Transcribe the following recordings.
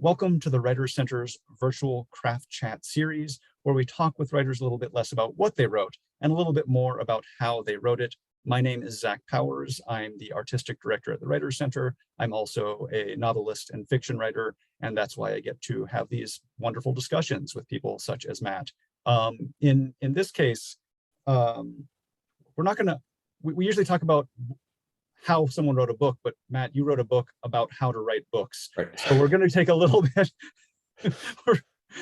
Welcome to the Writers Center's virtual craft chat series, where we talk with writers a little bit less about what they wrote and a little bit more about how they wrote it. My name is Zach Powers. I'm the artistic director at the Writers Center. I'm also a novelist and fiction writer, and that's why I get to have these wonderful discussions with people such as Matt. In this case, we're not going to, we usually talk about how someone wrote a book, but Matt, you wrote a book about how to write books. Right. So we're going to take a little bit, I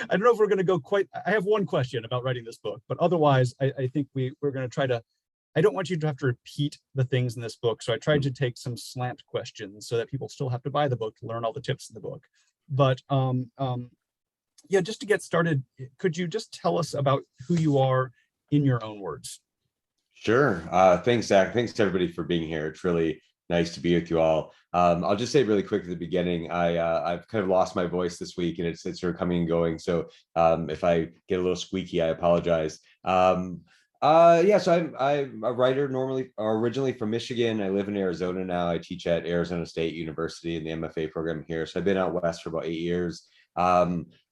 don't know if we're going to go quite, I have one question about writing this book, but otherwise I think we're going to try to, I don't want you to have to repeat the things in this book. So I tried to take some slant questions so that people still have to buy the book to learn all the tips in the book. But yeah, just to get started, could you just tell us about who you are in your own words? Sure. Thanks, Zach. Thanks to everybody for being here. It's really nice to be with you all. I'll just say really quick at the beginning, I've kind of lost my voice this week and it's sort of coming and going. So if I get a little squeaky, I apologize. Yeah, so I'm a writer originally from Michigan. I live in Arizona now. I teach at Arizona State University in the MFA program here. So I've been out west for about 8 years.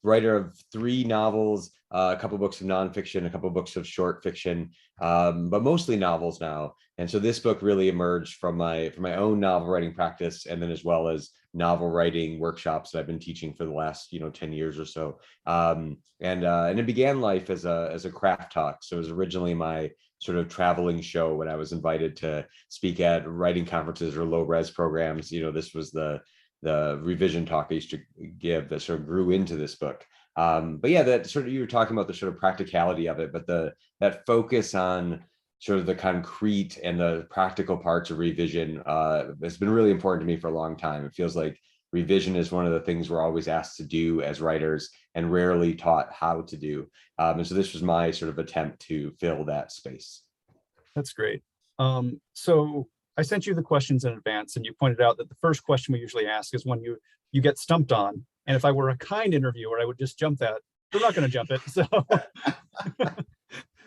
Writer of 3 novels, a couple books of nonfiction, a couple books of short fiction, but mostly novels now. And so this book really emerged from my own novel writing practice, and then as well as novel writing workshops that I've been teaching for the last 10 years or so. And it began life as a craft talk. So it was originally my sort of traveling show when I was invited to speak at writing conferences or low res programs. This was the revision talk I used to give that sort of grew into this book. But yeah, that sort of, you were talking about the sort of practicality of it, but that focus on sort of the concrete and the practical parts of revision has been really important to me for a long time. It feels like revision is one of the things we're always asked to do as writers and rarely taught how to do. And so this was my sort of attempt to fill that space. That's great. So I sent you the questions in advance, and you pointed out that the first question we usually ask is one you get stumped on. And if I were a kind interviewer, I would just jump that. We're not going to jump it.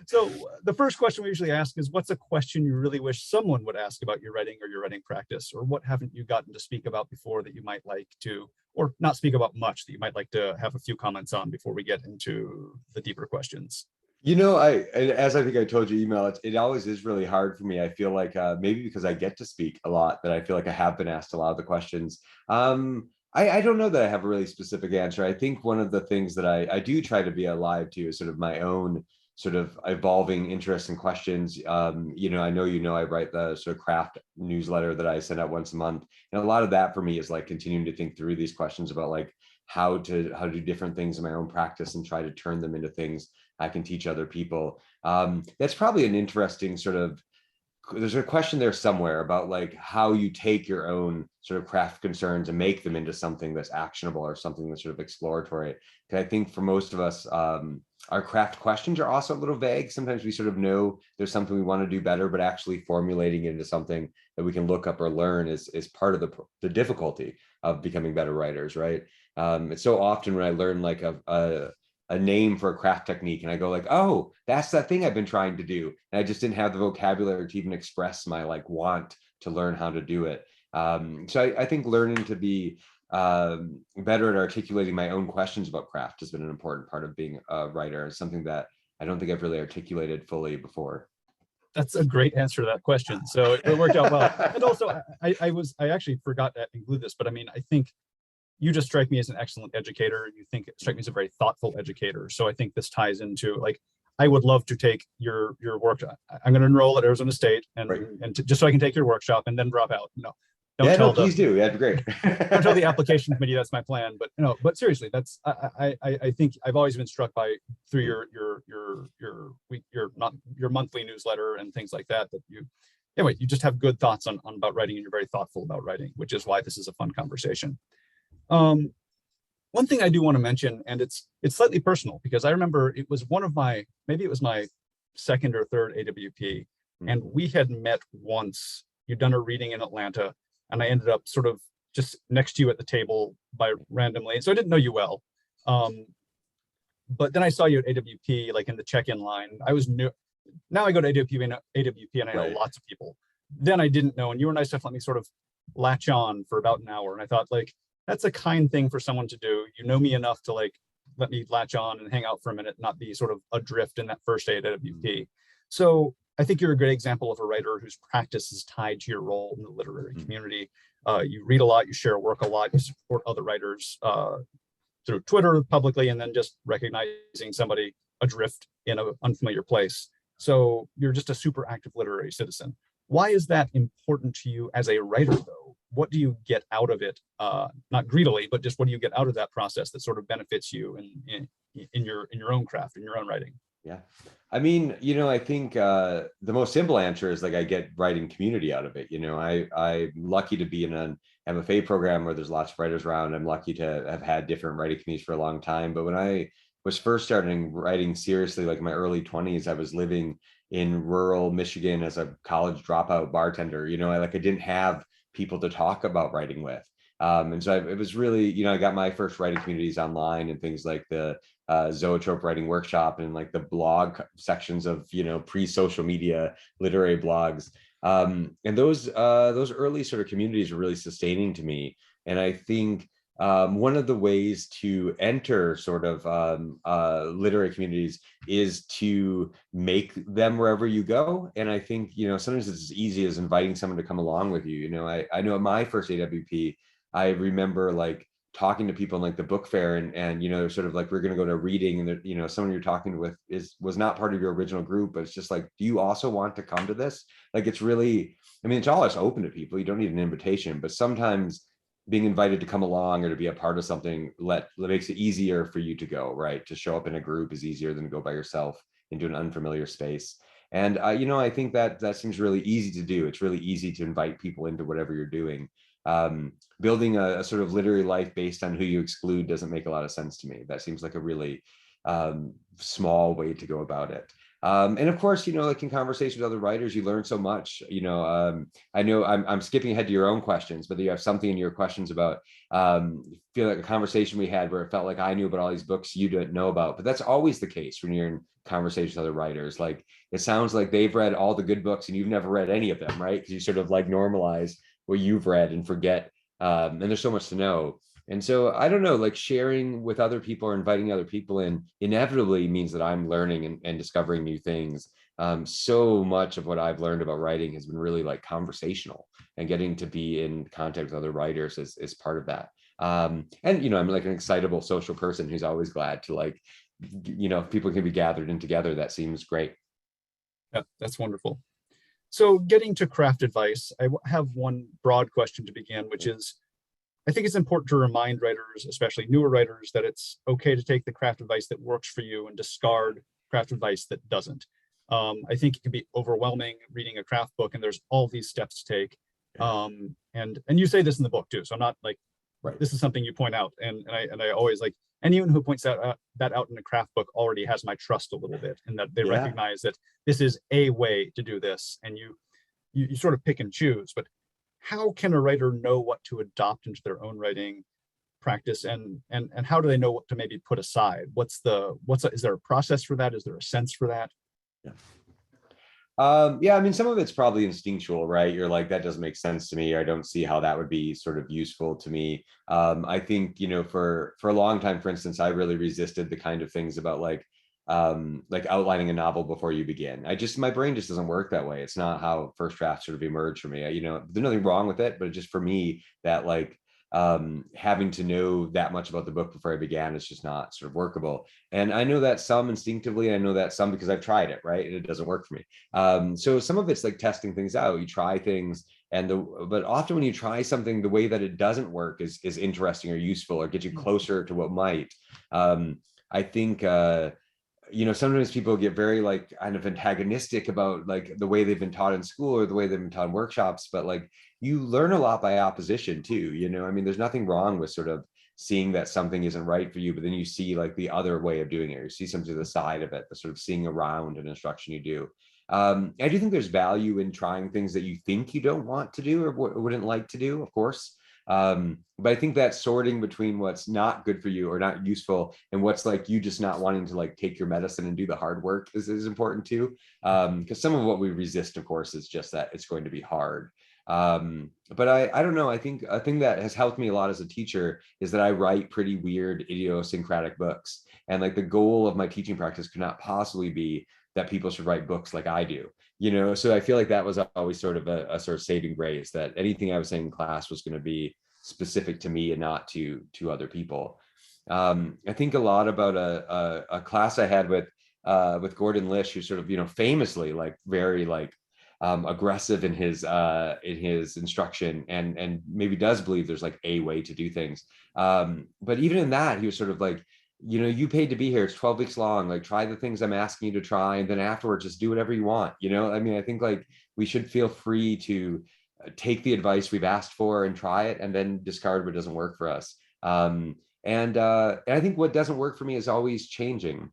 So the first question we usually ask is, what's a question you really wish someone would ask about your writing or your writing practice? Or what haven't you gotten to speak about before that you might like to, or not speak about much, that you might like to have a few comments on before we get into the deeper questions? As I think I told you, email, it always is really hard for me. I feel like maybe because I get to speak a lot, that I feel like I have been asked a lot of the questions. I don't know that I have a really specific answer. I think one of the things that I do try to be alive to is sort of my own sort of evolving interests and questions. I know I write the sort of craft newsletter that I send out once a month. And a lot of that for me is like continuing to think through these questions about like how to do different things in my own practice and try to turn them into things I can teach other people. That's probably an interesting sort of, there's a question there somewhere about like how you take your own sort of craft concerns and make them into something that's actionable or something that's sort of exploratory. Because I think for most of us, our craft questions are also a little vague. Sometimes we sort of know there's something we want to do better, but actually formulating it into something that we can look up or learn is part of the difficulty of becoming better writers, right? It's so often when I learn like a name for a craft technique and I go like, oh, that's that thing I've been trying to do. And I just didn't have the vocabulary to even express my like want to learn how to do it. So I think learning to be better at articulating my own questions about craft has been an important part of being a writer. It's something that I don't think I've really articulated fully before. That's a great answer to that question. So it worked out well. And also, I actually forgot to include this, but I mean, I think you just strike me as an excellent educator. You strike me as a very thoughtful educator. So I think this ties into like, I would love to take your work. I'm going to enroll at Arizona State just so I can take your workshop and then drop out. No, please do. That'd be great. Don't tell the application committee that's my plan. But but seriously, that's I think I've always been struck by through your monthly newsletter and things like that you just have good thoughts on about writing, and you're very thoughtful about writing, which is why this is a fun conversation. One thing I do want to mention, and it's slightly personal, because I remember maybe it was my second or third AWP, and we had met once. You'd done a reading in Atlanta, and I ended up sort of just next to you at the table by randomly. So I didn't know you well. But then I saw you at AWP, like in the check-in line. I was new. Now I go to AWP and I know lots of people. Then I didn't know, and you were nice enough to let me sort of latch on for about an hour. And I thought, like, that's a kind thing for someone to do. You know me enough to like let me latch on and hang out for a minute, not be sort of adrift in that first day at AWP. So I think you're a great example of a writer whose practice is tied to your role in the literary community. You read a lot, you share work a lot, you support other writers through Twitter publicly, and then just recognizing somebody adrift in an unfamiliar place. So you're just a super active literary citizen. Why is that important to you as a writer, though? What do you get out of it? Not greedily, but just what do you get out of that process that sort of benefits you in your own craft, in your own writing? Yeah. I mean, I think the most simple answer is like I get writing community out of it. I'm lucky to be in an MFA program where there's lots of writers around. I'm lucky to have had different writing communities for a long time. But when I was first starting writing seriously, like in my early 20s, I was living in rural Michigan as a college dropout bartender. I didn't have people to talk about writing with. And so it was really, I got my first writing communities online and things like the Zoetrope writing workshop and like the blog sections of, pre-social media literary blogs. And those early sort of communities were really sustaining to me. And I think one of the ways to enter sort of literary communities is to make them wherever you go. And I think, sometimes it's as easy as inviting someone to come along with you. I know at my first AWP, I remember like talking to people in like the book fair and sort of like, we're going to go to a reading and someone you're talking with was not part of your original group, but it's just like, do you also want to come to this? Like, it's really, it's always open to people. You don't need an invitation, but sometimes being invited to come along or to be a part of something makes it easier for you to go, right? To show up in a group is easier than to go by yourself into an unfamiliar space. And I think that seems really easy to do. It's really easy to invite people into whatever you're doing. Building a sort of literary life based on who you exclude doesn't make a lot of sense to me. That seems like a really small way to go about it. And of course, like in conversation with other writers, you learn so much. I know I'm skipping ahead to your own questions, but you have something in your questions about feel like a conversation we had where it felt like I knew about all these books you didn't know about. But that's always the case when you're in conversations with other writers. Like, it sounds like they've read all the good books and you've never read any of them, right? Because you sort of like normalize what you've read and forget. And there's so much to know. And so I don't know, like sharing with other people or inviting other people in inevitably means that I'm learning and discovering new things. So much of what I've learned about writing has been really like conversational, and getting to be in contact with other writers is part of that. And I'm like an excitable social person who's always glad to like, if people can be gathered in together, that seems great. Yeah, that's wonderful. So getting to craft advice, I have one broad question to begin, which is, I think it's important to remind writers, especially newer writers, that it's okay to take the craft advice that works for you and discard craft advice that doesn't. I think it can be overwhelming reading a craft book, and there's all these steps to take. And you say this in the book too, so I'm not like, Right. This is something you point out, and I always like anyone who points that out in a craft book already has my trust a little bit, and that they recognize that this is a way to do this, and you sort of pick and choose. But how can a writer know what to adopt into their own writing practice, and how do they know what to maybe put aside? Is there a process for that? Is there a sense for that? Yeah. Some of it's probably instinctual, right? You're like, that doesn't make sense to me. I don't see how that would be sort of useful to me. I think, for a long time, for instance, I really resisted the kind of things about like outlining a novel before you begin. My brain just doesn't work that way. It's not how first drafts sort of emerge for me. There's nothing wrong with it, but just for me, that like having to know that much about the book before I began is just not sort of workable. And I know that some instinctively, I know that some because I've tried it, right? And it doesn't work for me. So some of it's like testing things out. You try things, but often when you try something, the way that it doesn't work is interesting or useful or get you closer to what might. I think sometimes people get very like kind of antagonistic about like the way they've been taught in school or the way they've been taught in workshops, but like you learn a lot by opposition too. There's nothing wrong with sort of seeing that something isn't right for you, but then you see like the other way of doing it, you see something to the side of it, the sort of seeing around an instruction you do. I do think there's value in trying things that you think you don't want to do or wouldn't like to do, of course. But I think that sorting between what's not good for you or not useful and what's like you just not wanting to like take your medicine and do the hard work is important too. Because some of what we resist, of course, is just that it's going to be hard. But I don't know. I think a thing that has helped me a lot as a teacher is that I write pretty weird idiosyncratic books. And like the goal of my teaching practice could not possibly be that people should write books like I do, so I feel like that was always sort of a sort of saving grace, that anything I was saying in class was going to be specific to me and not to other people. I think a lot about a class I had with Gordon Lish, who's sort of famously like very like aggressive in his instruction, and maybe does believe there's like a way to do things. But even in that, he was sort of like, you paid to be here. It's 12 weeks long. Like, try the things I'm asking you to try, and then afterwards, just do whatever you want. I mean, I think like we should feel free to take the advice we've asked for and try it, and then discard what doesn't work for us. And I think what doesn't work for me is always changing.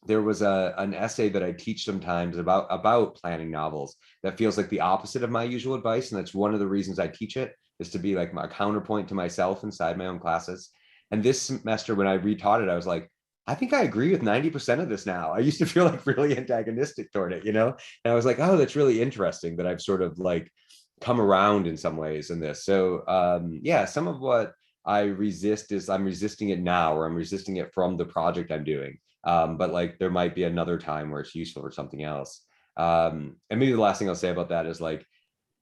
There was an essay that I teach sometimes about planning novels that feels like the opposite of my usual advice, and that's one of the reasons I teach it, is to be like my counterpoint to myself inside my own classes. And this semester, when I retaught it, I was like, I think I agree with 90% of this now. I used to feel like really antagonistic toward it, and I was like, oh, that's really interesting that I've sort of like come around in some ways in this. So yeah, some of what I resist is I'm resisting it now, or I'm resisting it from the project I'm doing. But like there might be another time where it's useful for something else. And maybe the last thing I'll say about that is like,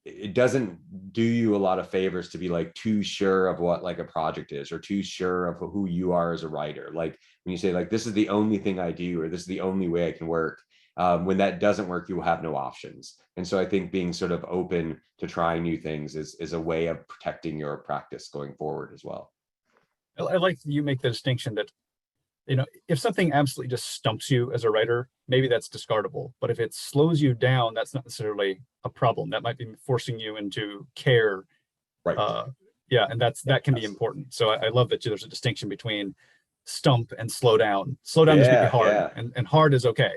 it doesn't do you a lot of favors to be like too sure of what like a project is, or too sure of who you are as a writer. Like when you say like, this is the only thing I do, or this is the only way I can work, when that doesn't work, you will have no options. And so I think being sort of open to trying new things is a way of protecting your practice going forward as well. I like you make the distinction that, if something absolutely just stumps you as a writer, maybe that's discardable. But if it slows you down, that's not necessarily a problem. That might be forcing you into care. Right. Yeah, and that can be important. So I love that there's a distinction between stump and slow down. Slow down is maybe hard, and hard is okay.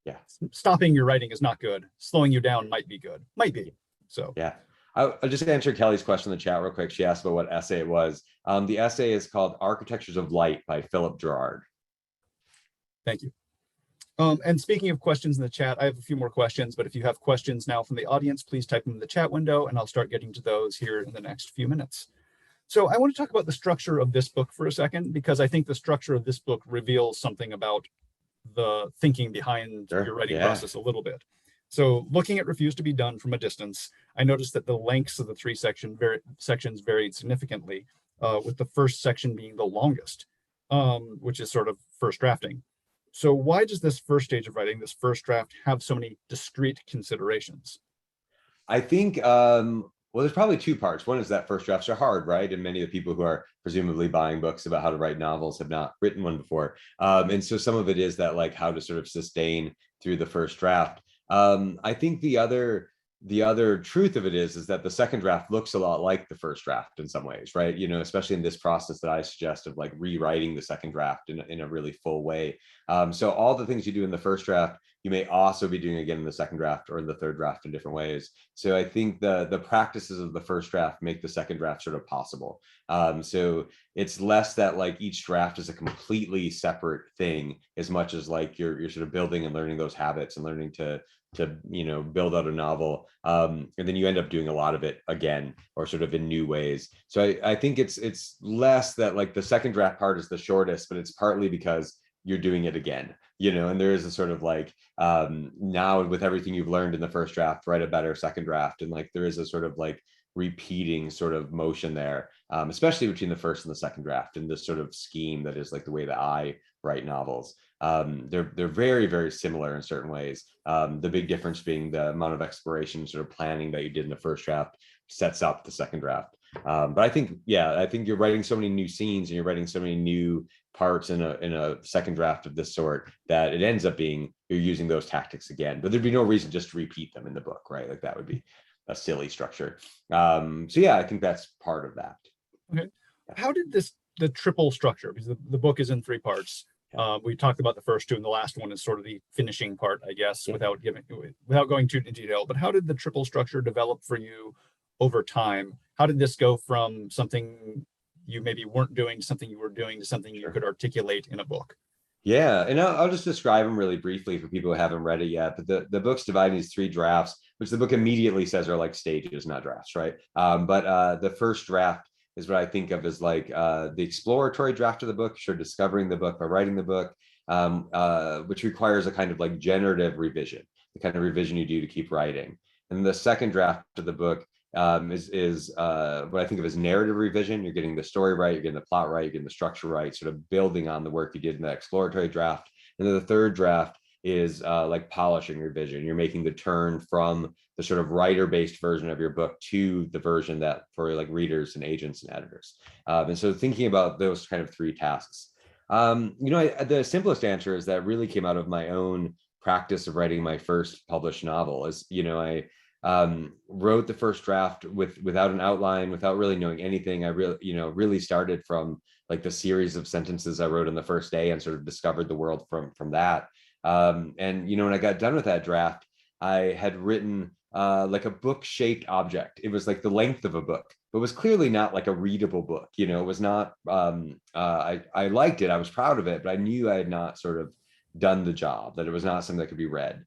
Yeah. Stopping your writing is not good. Slowing you down might be good. Might be. So yeah. I'll just answer Kelly's question in the chat real quick. She asked about what essay it was. The essay is called Architectures of Light by Philip Gerard. Thank you. And speaking of questions in the chat, I have a few more questions, but if you have questions now from the audience, please type them in the chat window, and I'll start getting to those here in the next few minutes. So I want to talk about the structure of this book for a second, because I think the structure of this book reveals something about the thinking behind your writing process a little bit. So looking at Refuse to Be Done from a distance, I noticed that the lengths of the three sections varied significantly, with the first section being the longest, which is sort of first drafting. So why does this first stage of writing, this first draft, have so many discrete considerations? I think, well, there's probably two parts. One is that first drafts are hard, right? And many of the people who are presumably buying books about how to write novels have not written one before. And so some of it is that like how to sort of sustain through the first draft. I think the other truth of it is that the second draft looks a lot like the first draft in some ways, right? Especially in this process that I suggest of like rewriting the second draft in a really full way. So all the things you do in the first draft, you may also be doing again in the second draft or in the third draft in different ways. So I think the practices of the first draft make the second draft sort of possible. So it's less that like each draft is a completely separate thing, as much as like you're sort of building and learning those habits and learning to build out a novel, and then you end up doing a lot of it again, or sort of in new ways. So I think it's less that like the second draft part is the shortest, but it's partly because you're doing it again, and there is a sort of like now with everything you've learned in the first draft, write a better second draft, and like there is a sort of like repeating sort of motion there, especially between the first and the second draft, in this sort of scheme that is like the way that I write novels. They're very, very similar in certain ways. The big difference being the amount of exploration, sort of planning that you did in the first draft sets up the second draft. But I think you're writing so many new scenes and you're writing so many new parts in a second draft of this sort that it ends up being you're using those tactics again. But there'd be no reason just to repeat them in the book, right? Like that would be a silly structure. So yeah, I think that's part of that. Okay. How did the triple structure, because the book is in three parts. We talked about the first two, and the last one is sort of the finishing part, I guess, without going too into detail. But how did the triple structure develop for you over time? How did this go from something you maybe weren't doing to something you were doing to something you could articulate in a book? Yeah, and I'll just describe them really briefly for people who haven't read it yet. But the book's divided into three drafts, which the book immediately says are like stages, not drafts, right? But the first draft is what I think of as like the exploratory draft of the book. You're discovering the book by writing the book, which requires a kind of like generative revision, the kind of revision you do to keep writing. And the second draft of the book is what I think of as narrative revision. You're getting the story right, you're getting the plot right, you're getting the structure right, sort of building on the work you did in that exploratory draft. And then the third draft is like polishing revision. You're making the turn from the sort of writer-based version of your book to the version that for like readers and agents and editors. And so thinking about those kind of three tasks. The simplest answer is that really came out of my own practice of writing my first published novel. I wrote the first draft without an outline, without really knowing anything. I really started from like the series of sentences I wrote on the first day and sort of discovered the world from that. And when I got done with that draft, I had written like a book-shaped object. It was like the length of a book, but was clearly not like a readable book. It was not. I liked it. I was proud of it, but I knew I had not sort of done the job. That it was not something that could be read.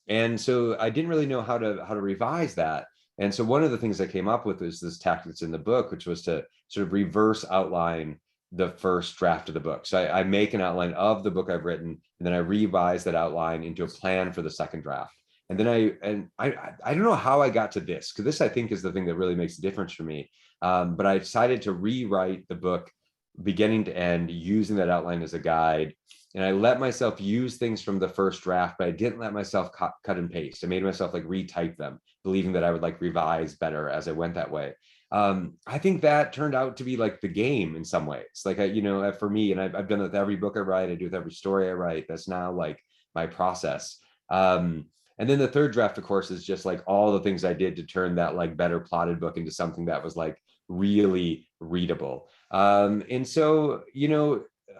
And so I didn't really know how to revise that. And so one of the things I came up with was this tactics in the book, which was to sort of reverse outline the first draft of the book. So I make an outline of the book I've written, and then I revise that outline into a plan for the second draft. And then I don't know how I got to this, because this I think is the thing that really makes the difference for me. But I decided to rewrite the book beginning to end using that outline as a guide. And I let myself use things from the first draft, but I didn't let myself cut and paste. I made myself like retype them, believing that I would like revise better as I went that way. I think that turned out to be like the game in some ways. Like, for me, and I've done it with every book I write, I do with every story I write. That's now like my process. And then the third draft, of course, is just like all the things I did to turn that like better plotted book into something that was like really readable. And so,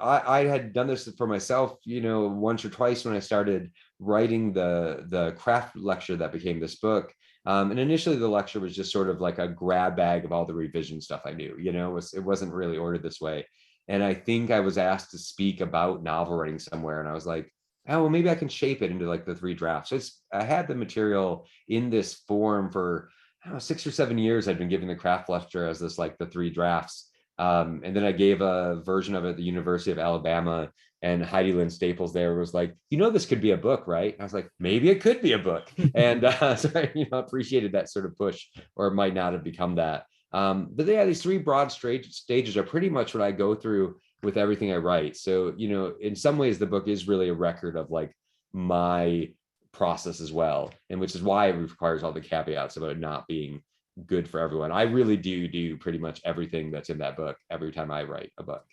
I had done this for myself, once or twice when I started writing the craft lecture that became this book. And initially the lecture was just sort of like a grab bag of all the revision stuff I knew, it wasn't really ordered this way. And I think I was asked to speak about novel writing somewhere. And I was like, oh, well, maybe I can shape it into like the three drafts. So I had the material in this form for, I don't know, 6 or 7 years. I'd been giving the craft lecture as this, like the three drafts. And then I gave a version of it at the University of Alabama, and Heidi Lynn Staples there was like, this could be a book, right? I was like, maybe it could be a book. And so I appreciated that sort of push, or it might not have become that. But yeah, these three broad stages are pretty much what I go through with everything I write. So, in some ways, the book is really a record of like my process as well, and which is why it requires all the caveats about it not being good for everyone. I really do pretty much everything that's in that book every time I write a book.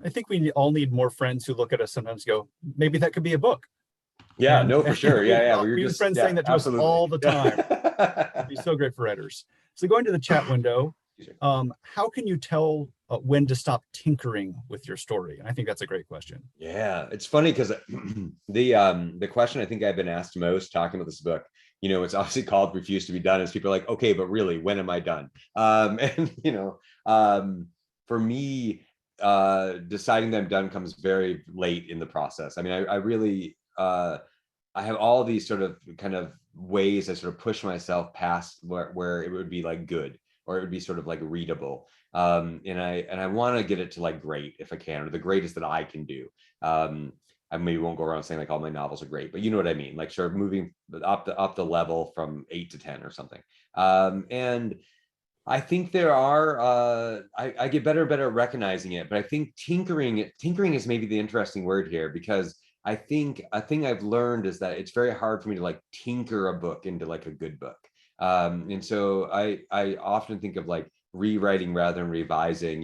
I think we all need more friends who look at us sometimes and go, maybe that could be a book. Yeah, no, for sure. Yeah. We have friends saying that to absolutely. us all the time. It'd be so great for writers. So going to the chat window, how can you tell when to stop tinkering with your story? And I think that's a great question. Yeah, it's funny because the question I think I've been asked most talking about this book, it's obviously called Refuse to Be Done, is people are like, okay, but really, when am I done? For me, deciding that I'm done comes very late in the process. I mean, I really, I have all these sort of kind of ways I sort of push myself past where it would be like good, or it would be sort of like readable. And I want to get it to like great if I can, or the greatest that I can do. I maybe won't go around saying like all my novels are great, but you know what I mean? Like sort of moving up the level from 8 to 10 or something. And I think there are, I get better and better at recognizing it, but I think tinkering is maybe the interesting word here, because I think a thing I've learned is that it's very hard for me to like tinker a book into like a good book. And so I often think of like rewriting rather than revising,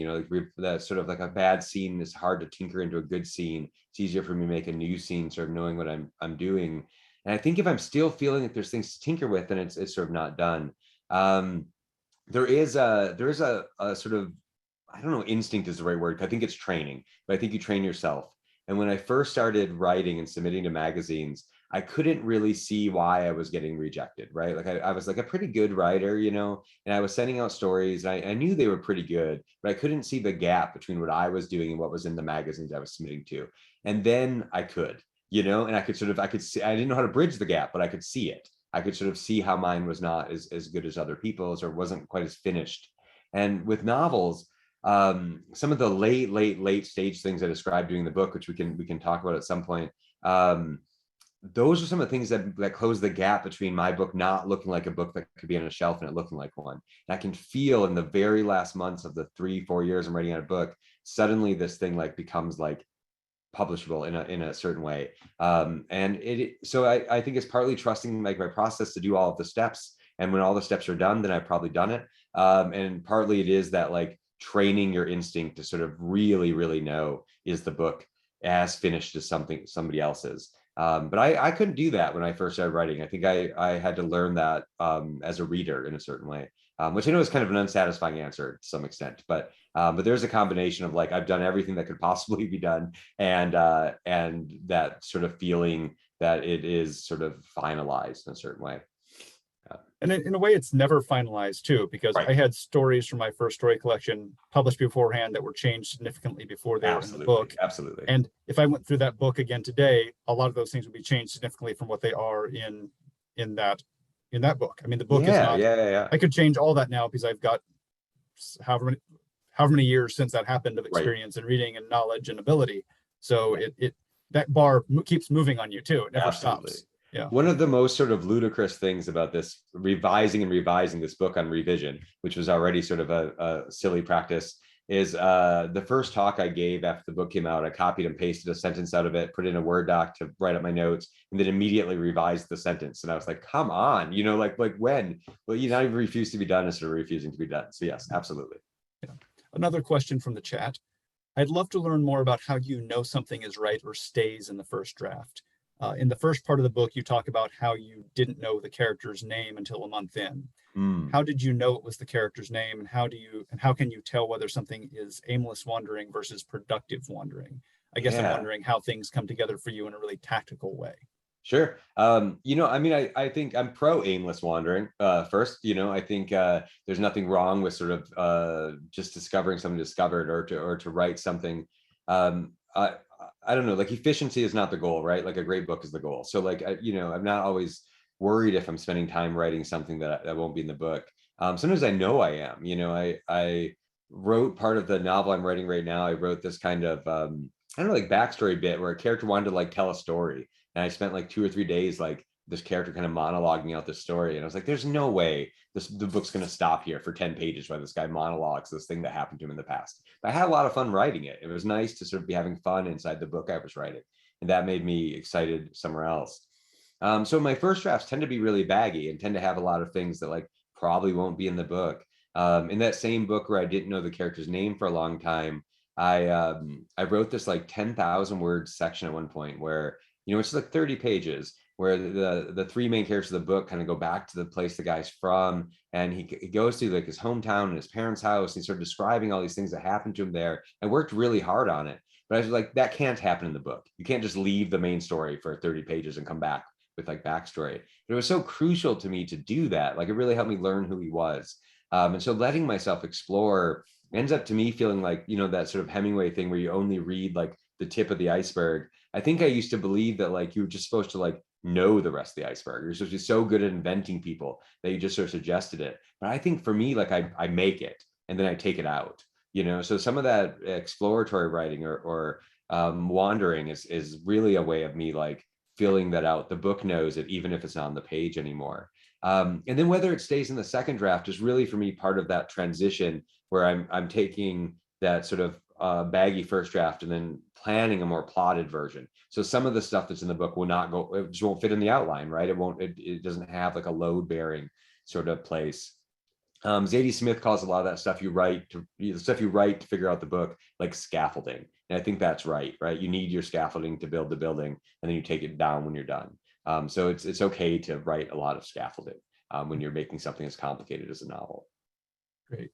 that sort of like a bad scene is hard to tinker into a good scene. It's easier for me to make a new scene, sort of knowing what I'm doing. And I think if I'm still feeling that there's things to tinker with, then it's sort of not done. There is a sort of, I don't know, instinct is the right word. I think it's training, but I think you train yourself. And when I first started writing and submitting to magazines, I couldn't really see why I was getting rejected, right? Like I was like a pretty good writer, you know, and I was sending out stories. And I knew they were pretty good, but I couldn't see the gap between what I was doing and what was in the magazines I was submitting to. And then I could, you know, and I could see, I didn't know how to bridge the gap, but I could see it. I could sort of see how mine was not as good as other people's, or wasn't quite as finished. And with novels, some of the late stage things I described during the book, which we can talk about at some point, those are some of the things that close the gap between my book not looking like a book that could be on a shelf and it looking like one. And I can feel in the very last months of the 3-4 years I'm writing on a book, suddenly this thing like becomes like publishable in a certain way. So I think it's partly trusting like my process to do all of the steps. And when all the steps are done, then I've probably done it. And partly it is that like training your instinct to sort of really know, is the book as finished as somebody else's. But I couldn't do that when I first started writing. I think I had to learn that as a reader in a certain way, which I know is kind of an unsatisfying answer to some extent. But there's a combination of like, I've done everything that could possibly be done, and that sort of feeling that it is sort of finalized in a certain way. And in a way, it's never finalized too, because Right. I had stories from my first story collection published beforehand that were changed significantly before they were in the book. Absolutely. And if I went through that book again today, a lot of those things would be changed significantly from what they are in that book. I mean, the book is not. Yeah. I could change all that now because I've got however many years since that happened of experience and reading and knowledge and ability. So it that bar keeps moving on you too. It never stops. Yeah. One of the most sort of ludicrous things about this revising this book on revision, which was already sort of a silly practice, is the first talk I gave after the book came out, I copied and pasted a sentence out of it, put it in a Word doc to write up my notes, and then immediately revised the sentence. And I was like, come on, you know, like when? Well, you not even refuse to be done instead of refusing to be done. So yes, absolutely. Yeah. Another question from the chat. I'd love to learn more about how you know something is right or stays in the first draft. In the first part of the book, you talk about how you didn't know the character's name until a month in. How did you know it was the character's name, and how can you tell whether something is aimless wandering versus productive wandering? I guess I'm wondering how things come together for you in a really tactical way. Sure. You know, I mean, I think I'm pro aimless wandering. First, you know, I think there's nothing wrong with sort of just discovering something discovered, or to write something. I don't know, like efficiency is not the goal, right? Like a great book is the goal. So like, you know, I'm not always worried if I'm spending time writing something that won't be in the book. Sometimes I know I am, you know, I wrote part of the novel I'm writing right now. I wrote this kind of, I don't know, like backstory bit where a character wanted to like tell a story. And I spent like 2 or 3 days, like this character kind of monologuing out this story. And I was like, there's no way the book's going to stop here for 10 pages while this guy monologues this thing that happened to him in the past. But I had a lot of fun writing it. It was nice to sort of be having fun inside the book I was writing. And that made me excited somewhere else. So my first drafts tend to be really baggy and tend to have a lot of things that like probably won't be in the book. In that same book where I didn't know the character's name for a long time, I wrote this like 10,000 word section at one point where, you know, it's like 30 pages where the 3 main characters of the book kind of go back to the place the guy's from, and he goes to like his hometown and his parents' house. And he's sort of describing all these things that happened to him there. I worked really hard on it, but I was like, that can't happen in the book. You can't just leave the main story for 30 pages and come back with like backstory. But it was so crucial to me to do that. Like it really helped me learn who he was. And so letting myself explore ends up to me feeling like, you know, that sort of Hemingway thing where you only read like the tip of the iceberg. I think I used to believe that like you were just supposed to like know the rest of the iceberg. You're supposed to be so good at inventing people that you just sort of suggested it. But I think for me, like I make it and then I take it out, you know? So some of that exploratory writing or wandering is really a way of me like feeling that out. The book knows it, even if it's not on the page anymore. And then whether it stays in the second draft is really for me part of that transition where I'm taking that sort of baggy first draft and then planning a more plotted version. So some of the stuff that's in the book will not go, it just won't fit in the outline, right? It doesn't have like a load bearing sort of place. Zadie Smith calls a lot of that stuff the stuff you write to figure out the book, like scaffolding. And I think that's right? You need your scaffolding to build the building, and then you take it down when you're done. So it's okay to write a lot of scaffolding when you're making something as complicated as a novel. Great.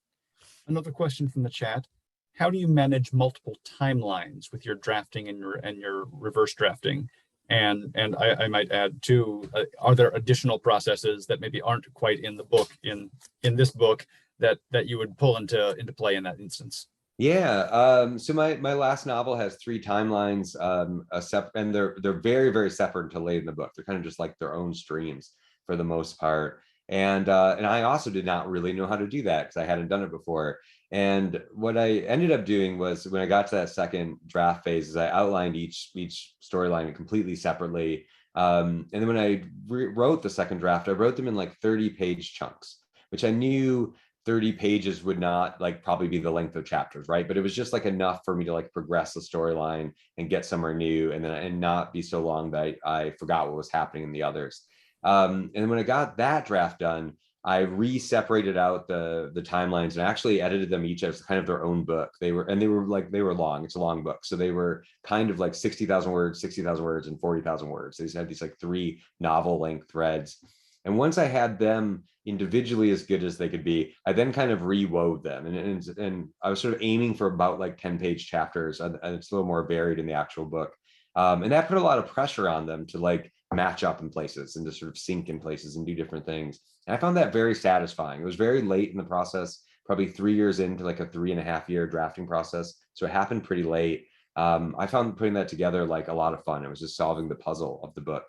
Another question from the chat. How do you manage multiple timelines with your drafting and your reverse drafting? And I might add too, are there additional processes that maybe aren't quite in the book, in this book, that you would pull into play in that instance? Yeah. So my last novel has three timelines, and they're very, very separate until late in the book. They're kind of just like their own streams for the most part. And I also did not really know how to do that because I hadn't done it before. And what I ended up doing was, when I got to that second draft phase, is I outlined each storyline completely separately. And then when I wrote the second draft, I wrote them in like 30-page chunks, which I knew 30 pages would not like probably be the length of chapters, right? But it was just like enough for me to like progress the storyline and get somewhere new, and not be so long that I forgot what was happening in the others. And when I got that draft done, I re-separated out the timelines and actually edited them each as kind of their own book. They were long. It's a long book, so they were kind of like 60,000 words, 60,000 words, and 40,000 words. They had these like 3 novel length threads. And once I had them individually as good as they could be, I then kind of rewove them. And I was sort of aiming for about like 10-page chapters, and it's a little more varied in the actual book. And that put a lot of pressure on them to like match up in places and to sort of sync in places and do different things. And I found that very satisfying. It was very late in the process, probably 3 years into like a 3.5-year drafting process. So it happened pretty late. I found putting that together like a lot of fun. It was just solving the puzzle of the book.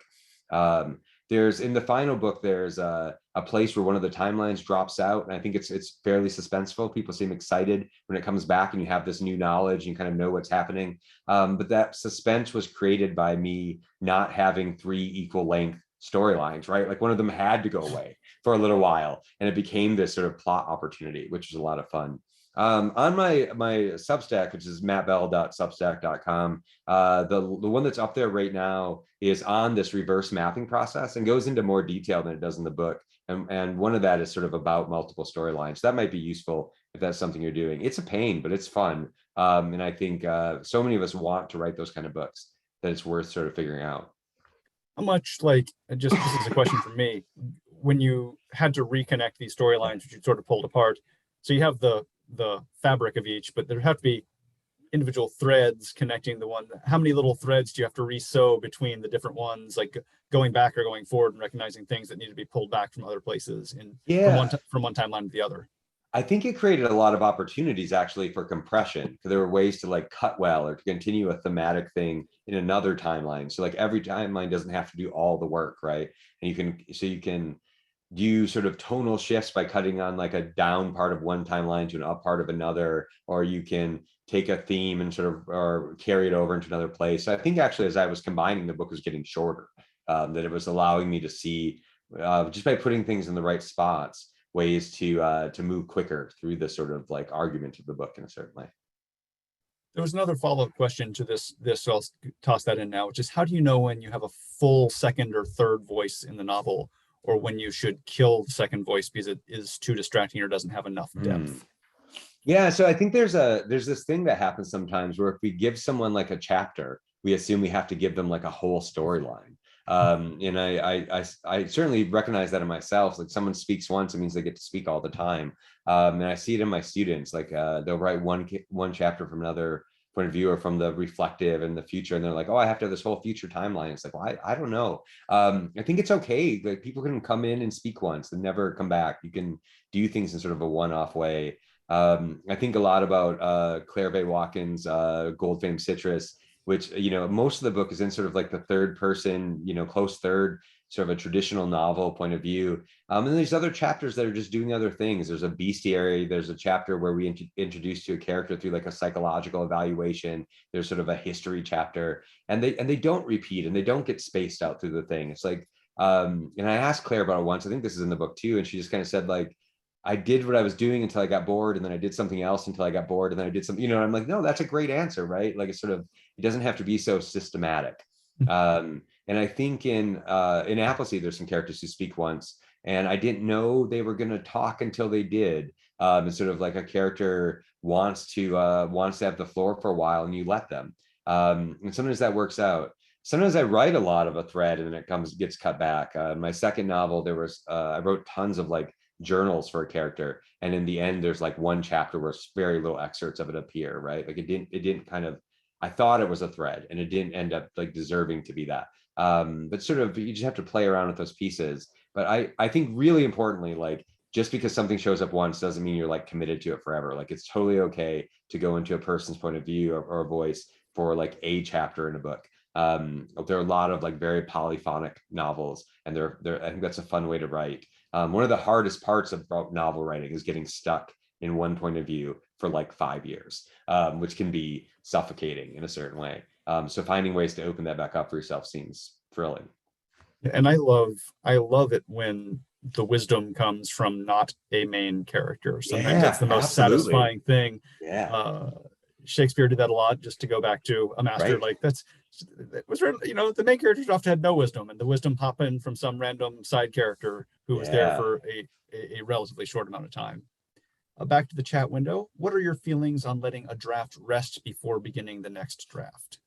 There's in the final book, there's a place where one of the timelines drops out, and I think it's fairly suspenseful. People seem excited when it comes back and you have this new knowledge and you kind of know what's happening. But that suspense was created by me not having 3 equal length storylines, right? Like one of them had to go away for a little while, and it became this sort of plot opportunity, which was a lot of fun. On my Substack, which is mattbell.substack.com, the one that's up there right now is on this reverse mapping process and goes into more detail than it does in the book. And one of that is sort of about multiple storylines. That might be useful if that's something you're doing. It's a pain, but it's fun. And I think so many of us want to write those kind of books that it's worth sort of figuring out. How much, like, just as a question for me, when you had to reconnect these storylines, which you sort of pulled apart, so you have the fabric of each, but there have to be individual threads connecting the one. How many little threads do you have to re-sew between the different ones, like going back or going forward and recognizing things that need to be pulled back from other places Yeah. from one timeline to the other? I think it created a lot of opportunities actually for compression, because there were ways to like cut well or to continue a thematic thing in another timeline. So like every timeline doesn't have to do all the work, right? And you can do sort of tonal shifts by cutting on like a down part of one timeline to an up part of another, or you can take a theme and sort of or carry it over into another place. So I think actually as I was combining, the book was getting shorter, that it was allowing me to see just by putting things in the right spots, ways to move quicker through the sort of like argument of the book in a certain way. There was another follow-up question to this, so I'll toss that in now, which is, how do you know when you have a full second or third voice in the novel, or when you should kill the second voice because it is too distracting or doesn't have enough depth? Yeah, so I think there's this thing that happens sometimes where if we give someone like a chapter, we assume we have to give them like a whole storyline. And I certainly recognize that in myself. Like someone speaks once, it means they get to speak all the time. And I see it in my students. Like they'll write one chapter from another point of view, or from the reflective and the future, and they're like, oh, I have to have this whole future timeline. It's like, well, I don't know. I think it's okay. Like people can come in and speak once and never come back. You can do things in sort of a one-off way. I think a lot about Claire Vaye Watkins' Gold Fame Citrus, which, most of the book is in sort of like the third person, close third, sort of a traditional novel point of view. And there's other chapters that are just doing other things. There's a bestiary. There's a chapter where we introduce to a character through like a psychological evaluation. There's sort of a history chapter, and they don't repeat and they don't get spaced out through the thing. It's like, and I asked Claire about it once. I think this is in the book too, and she just kind of said like, I did what I was doing until I got bored, and then I did something else until I got bored, and then I did something, I'm like, no, that's a great answer, right? Like it's sort of, it doesn't have to be so systematic. And I think in Appleseed, there's some characters who speak once, and I didn't know they were going to talk until they did. It's sort of like a character wants to have the floor for a while, and you let them. And sometimes that works out. Sometimes I write a lot of a thread, and then it gets cut back. My second novel, there was I wrote tons of like journals for a character, and in the end there's like one chapter where very little excerpts of it appear, right? Like it didn't kind of, I thought it was a thread and it didn't end up like deserving to be that. But sort of, you just have to play around with those pieces. But I think really importantly, like, just because something shows up once doesn't mean you're like committed to it forever. Like, it's totally okay to go into a person's point of view or a voice for like a chapter in a book. There are a lot of like very polyphonic novels, and I think that's a fun way to write. One of the hardest parts of novel writing is getting stuck in one point of view for like 5 years, which can be suffocating in a certain way. So finding ways to open that back up for yourself seems thrilling. And I love it when the wisdom comes from not a main character. Sometimes that's Yeah, the most absolutely. satisfying thing. Yeah, Uh, Shakespeare did that a lot. Just to go back to a master, right. like that was the main characters often had no wisdom, and the wisdom pop in from some random side character who was there Yeah. for a relatively short amount of time. Back to the chat window. What are your feelings on letting a draft rest before beginning the next draft?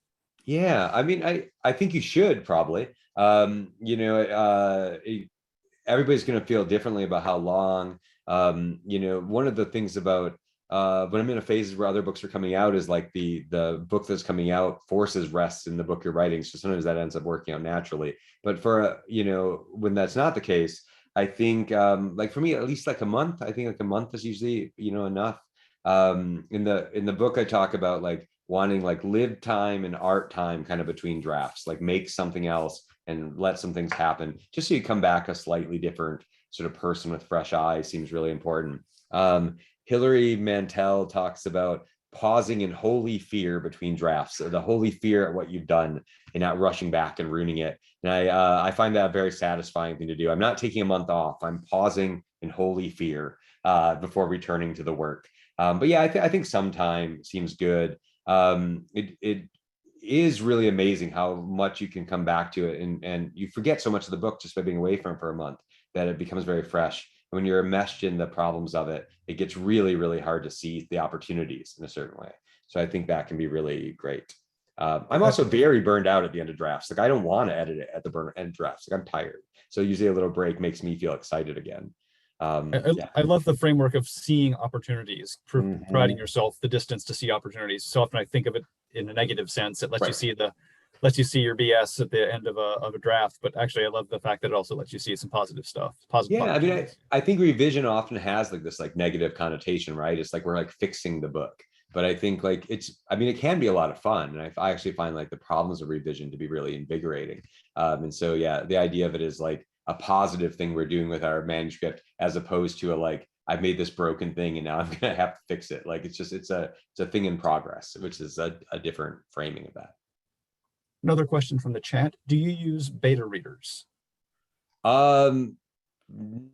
Yeah, I mean, I think you should probably. Everybody's going to feel differently about how long. One of the things about when I'm in a phase where other books are coming out is like the book that's coming out forces rests in the book you're writing. So sometimes that ends up working out naturally. But for when that's not the case, I think like for me, at least like a month. I think like a month is usually enough. In the book, I talk about like wanting like live time and art time kind of between drafts, like make something else and let some things happen, just so you come back a slightly different sort of person with fresh eyes seems really important. Hilary Mantel talks about pausing in holy fear between drafts, so the holy fear at what you've done and not rushing back and ruining it. And I find that a very satisfying thing to do. I'm not taking a month off. I'm pausing in holy fear before returning to the work. But yeah, I think some time seems good. It is really amazing how much you can come back to it, and you forget so much of the book just by being away from it for a month, that it becomes very fresh. When you're enmeshed in the problems of it, it gets really, really hard to see the opportunities in a certain way. So I think that can be really great. I'm also very burned out at the end of drafts. Like, I don't want to edit it at the end drafts. Like, I'm tired. So usually a little break makes me feel excited again. Yeah. I love the framework of seeing opportunities, providing Mhm. yourself the distance to see opportunities. So often I think of it in a negative sense. It Right. lets you see your BS at the end of a draft. But actually, I love the fact that it also lets you see some positive stuff, positive Yeah, I mean, opportunities. I think revision often has like this like negative connotation, right? It's like we're like fixing the book. But I think like I mean, it can be a lot of fun. And I actually find like the problems of revision to be really invigorating. And so, yeah, the idea of it is like a positive thing we're doing with our manuscript, as opposed to a like, I've made this broken thing and now I'm going to have to fix it. Like, it's a thing in progress, which is a different framing of that. Another question from the chat: do you use beta readers? Um,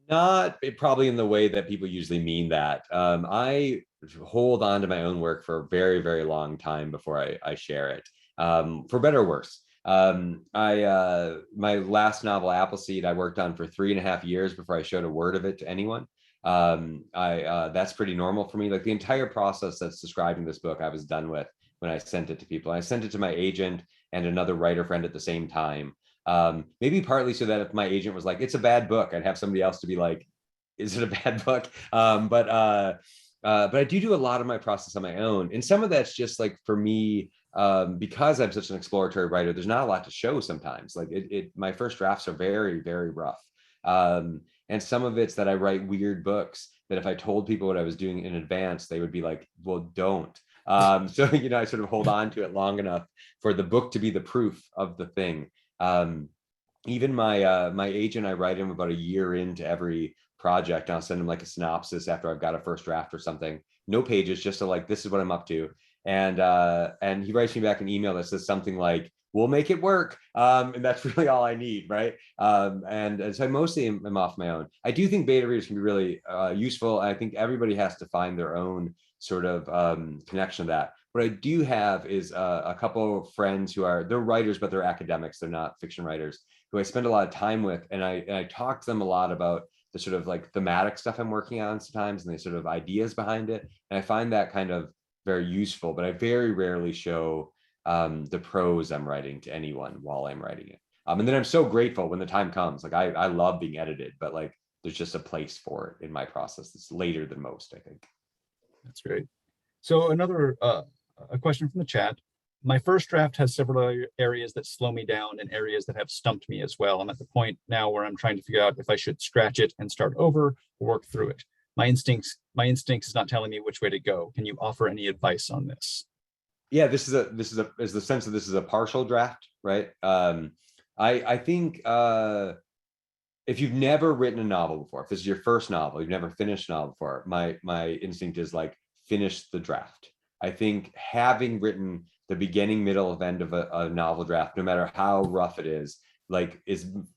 Not probably in the way that people usually mean that. I hold on to my own work for a very, very long time before I share it, for better or worse. My last novel, Appleseed, I worked on for 3.5 years before I showed a word of it to anyone. That's pretty normal for me. Like, the entire process that's described in this book, I was done with when I sent it to people. I sent it to my agent and another writer friend at the same time. Maybe partly so that if my agent was like, it's a bad book, I'd have somebody else to be like, is it a bad book? But I do a lot of my process on my own. And some of that's just like, for me, because I'm such an exploratory writer, there's not a lot to show sometimes. Like, my first drafts are very, very rough. And some of it's that I write weird books that if I told people what I was doing in advance, they would be like, well, don't. So, I sort of hold on to it long enough for the book to be the proof of the thing. um, Even my agent, I write him about a year into every project. I'll send him like a synopsis after I've got a first draft or something, no pages, just to like, this is what I'm up to. And he writes me back an email that says something like, we'll make it work. And that's really all I need, right? And so I mostly am off my own. I do think beta readers can be really useful. I think everybody has to find their own sort of connection to that. What I do have is a couple of friends they're writers, but they're academics. They're not fiction writers, who I spend a lot of time with. And I talk to them a lot about the sort of like thematic stuff I'm working on sometimes, and the sort of ideas behind it. And I find that kind of very useful, but I very rarely show the prose I'm writing to anyone while I'm writing it. And then I'm so grateful when the time comes. Like, I love being edited, but like, there's just a place for it in my process that's later than most, I think. That's great. So another a question from the chat: my first draft has several areas that slow me down and areas that have stumped me as well. I'm at the point now where I'm trying to figure out if I should scratch it and start over or work through it. My instincts is not telling me which way to go. Can you offer any advice on this? Yeah, this is the sense that this is a partial draft, right? I think if you've never written a novel before, if this is your first novel, you've never finished a novel before, my instinct is like, finish the draft. I think having written the beginning, middle, of end of a novel draft, no matter how rough it is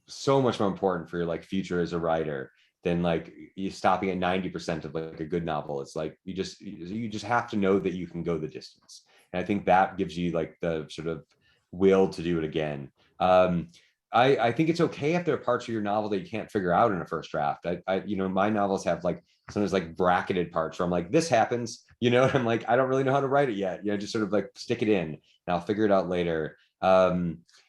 so much more important for your like future as a writer than like you stopping at 90% of like a good novel. It's like you just have to know that you can go the distance. And I think that gives you like the sort of will to do it again. I think it's okay if there are parts of your novel that you can't figure out in a first draft. My novels have like sometimes like bracketed parts where I'm like, this happens, and I'm like, I don't really know how to write it yet. Just sort of like stick it in and I'll figure it out later.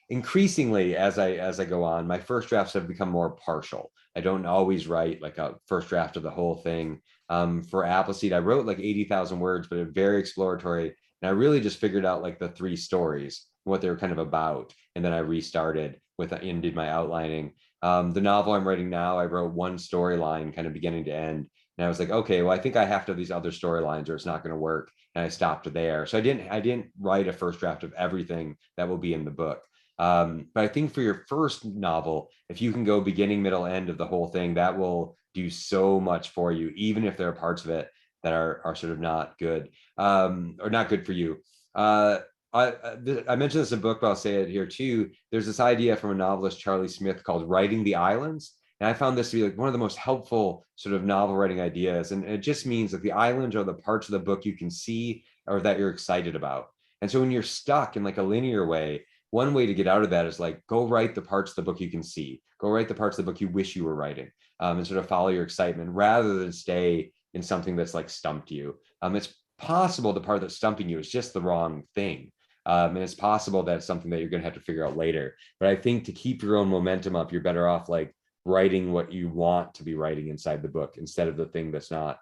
Increasingly, as I go on, my first drafts have become more partial. I don't always write like a first draft of the whole thing. For Appleseed, I wrote like 80,000 words, but it's very exploratory. And I really just figured out like the 3 stories, what they were kind of about. And then I restarted and did my outlining. The novel I'm writing now, I wrote 1 storyline kind of beginning to end. And I was like, okay, well, I think I have to have these other storylines or it's not going to work. And I stopped there. So I didn't write a first draft of everything that will be in the book. But I think for your first novel, if you can go beginning, middle, end of the whole thing, that will do so much for you, even if there are parts of it that are sort of not good, or not good for you. I mentioned this in the book, but I'll say it here too. There's this idea from a novelist, Charlie Smith, called writing the islands. And I found this to be like one of the most helpful sort of novel writing ideas. And it just means that the islands are the parts of the book you can see or that you're excited about. And so when you're stuck in like a linear way, one way to get out of that is like, go write the parts of the book you can see. Go write the parts of the book you wish you were writing, and sort of follow your excitement rather than stay in something that's like stumped you. It's possible the part that's stumping you is just the wrong thing. And it's possible that's something that you're going to have to figure out later. But I think to keep your own momentum up, you're better off like writing what you want to be writing inside the book instead of the thing that's not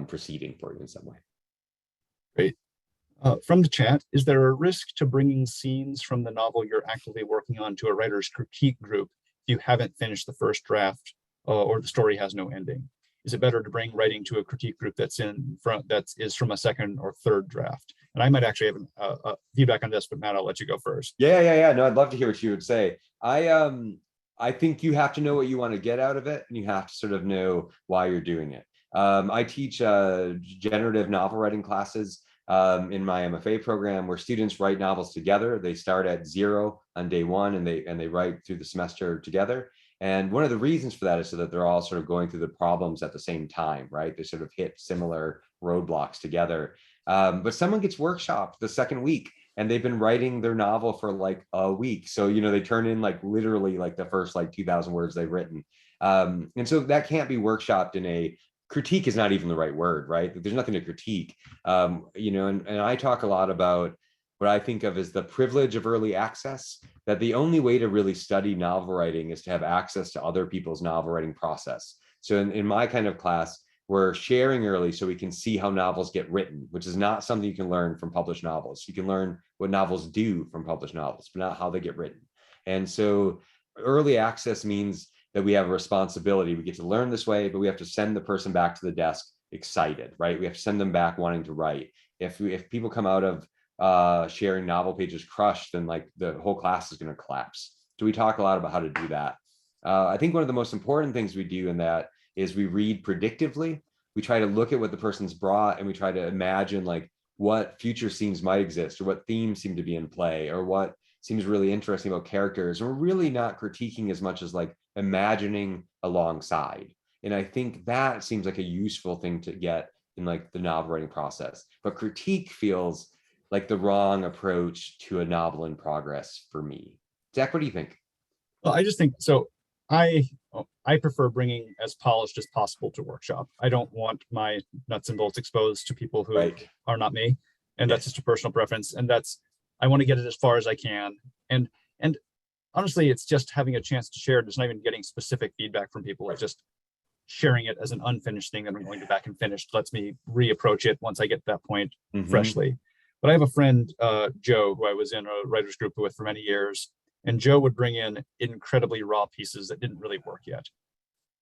proceeding for you in some way. Great. From the chat, is there a risk to bringing scenes from the novel you're actively working on to a writer's critique group if you haven't finished the first draft or the story has no ending? Is it better to bring writing to a critique group that is from a second or third draft? And I might actually have a feedback on this, but Matt, I'll let you go first. Yeah. No, I'd love to hear what you would say. I think you have to know what you want to get out of it, and you have to sort of know why you're doing it. I teach generative novel writing classes in my MFA program, where students write novels together. They start at 0 on day 1, and they write through the semester together. And one of the reasons for that is so that they're all sort of going through the problems at the same time, right? They sort of hit similar roadblocks together. But someone gets workshopped the second week, and they've been writing their novel for like a week. So, they turn in like literally like the first like 2,000 words they've written. And so that can't be workshopped in a critique is not even the right word, right? There's nothing to critique. And I talk a lot about what I think of as the privilege of early access, that the only way to really study novel writing is to have access to other people's novel writing process. So in my kind of class, we're sharing early so we can see how novels get written, which is not something you can learn from published novels. You can learn what novels do from published novels, but not how they get written. And so early access means that we have a responsibility. We get to learn this way, but we have to send the person back to the desk excited, right? We have to send them back wanting to write. If people come out of sharing novel pages crushed, then like the whole class is going to collapse. So we talk a lot about how to do that. I think one of the most important things we do in that is we read predictively. We try to look at what the person's brought, and we try to imagine like what future scenes might exist, or what themes seem to be in play, or what seems really interesting about characters. And we're really not critiquing as much as like imagining alongside. And I think that seems like a useful thing to get in like the novel writing process. But critique feels like the wrong approach to a novel in progress for me. Zach, what do you think? Well, I just think so. I prefer bringing as polished as possible to workshop. I don't want my nuts and bolts exposed to people who are not me, and that's just a personal preference. And I want to get it as far as I can. And honestly, it's just having a chance to share it. It's not even getting specific feedback from people. It's just sharing it as an unfinished thing that I'm going to back and finish. Lets me reapproach it once I get to that point freshly. But I have a friend, Joe, who I was in a writers group with for many years, and Joe would bring in incredibly raw pieces that didn't really work yet.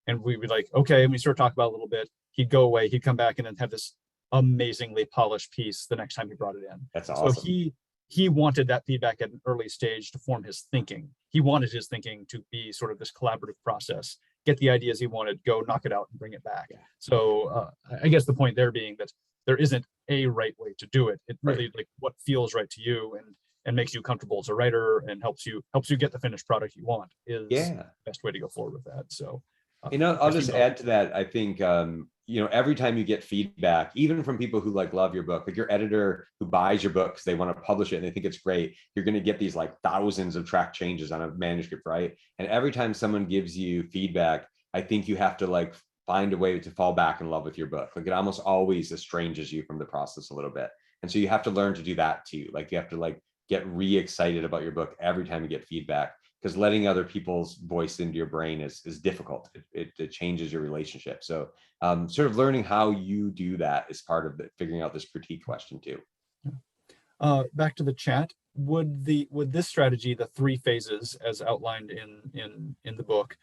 And we'd be like, okay, and we sort of talk about it a little bit. He'd go away, he'd come back and then have this amazingly polished piece the next time he brought it in. That's So awesome. he wanted that feedback at an early stage to form his thinking. He wanted his thinking to be sort of this collaborative process, get the ideas he wanted, go knock it out and bring it back. Yeah. So I guess the point there being that there isn't a right way to do it. It really like what feels right to you and makes you comfortable as a writer and helps you get the finished product you want is the best way to go forward with that. So I'll just add to that. I think every time you get feedback, even from people who like love your book, like your editor who buys your book because they want to publish it and they think it's great, you're going to get these like thousands of track changes on a manuscript, right? And every time someone gives you feedback, I think you have to like find a way to fall back in love with your book. Like it almost always estranges you from the process a little bit. And so you have to learn to do that too. Like you have to like get re-excited about your book every time you get feedback, because letting other people's voice into your brain is difficult. It changes your relationship. So sort of learning how you do that is part of figuring out this critique question too. Back to the chat. Would this strategy, the 3 phases as outlined in the book,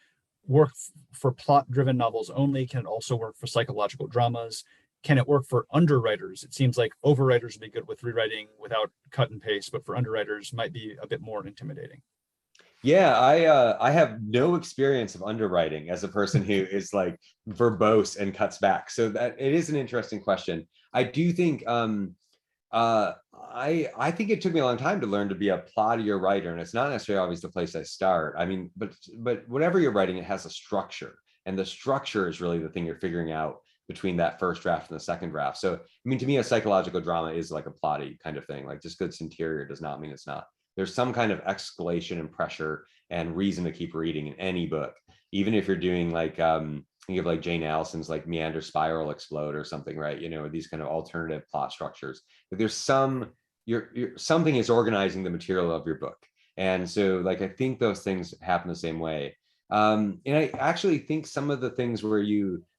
work for plot-driven novels only? Can it also work for psychological dramas? Can it work for underwriters? It seems like overwriters would be good with rewriting without cut and paste, but for underwriters might be a bit more intimidating. Yeah, I have no experience of underwriting as a person who is like verbose and cuts back. So that it is an interesting question. I do think I think it took me a long time to learn to be a plottier writer, and it's not necessarily always the place I start. I mean, but whatever you're writing, it has a structure, and the structure is really the thing you're figuring out between that first draft and the second draft. So, I mean, to me, a psychological drama is like a plotty kind of thing. Like just because it's interior does not mean it's not. There's some kind of escalation and pressure and reason to keep reading in any book, even if you're doing like think of like Jane Allison's like Meander Spiral Explode or something, right? These kind of alternative plot structures. But there's something is organizing the material of your book, and so like I think those things happen the same way. And I actually think some of the things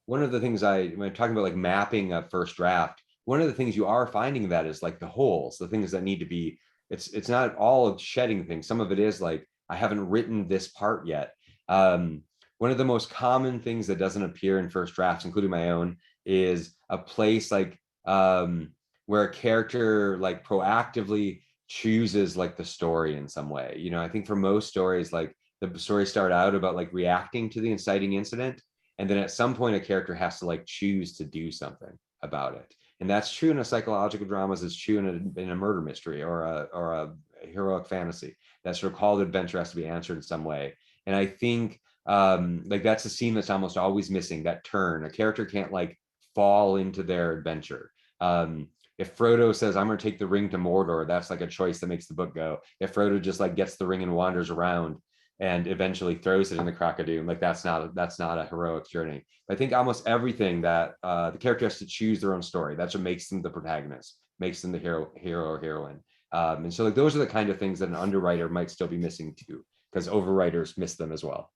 one of the things when I'm talking about like mapping a first draft, one of the things you are finding that is like the holes, the things that need to be. It's not all shedding things. Some of it is like, I haven't written this part yet. One of the most common things that doesn't appear in first drafts, including my own, is a place like where a character like proactively chooses like the story in some way. I think for most stories, like the stories start out about like reacting to the inciting incident, and then at some point a character has to like choose to do something about it. And that's true in a psychological dramas. It's true in a murder mystery or a heroic fantasy. That sort of call to adventure has to be answered in some way. And I think like that's a scene that's almost always missing, that turn. A character can't like fall into their adventure. If Frodo says, I'm going to take the ring to Mordor, that's like a choice that makes the book go. If Frodo just like gets the ring and wanders around and eventually throws it in the Crack-a-Doom, like that's not a heroic journey. I think almost everything that the character has to choose their own story. That's what makes them the protagonist, makes them the hero or heroine. And so like those are the kind of things that an underwriter might still be missing too, because overwriters miss them as well.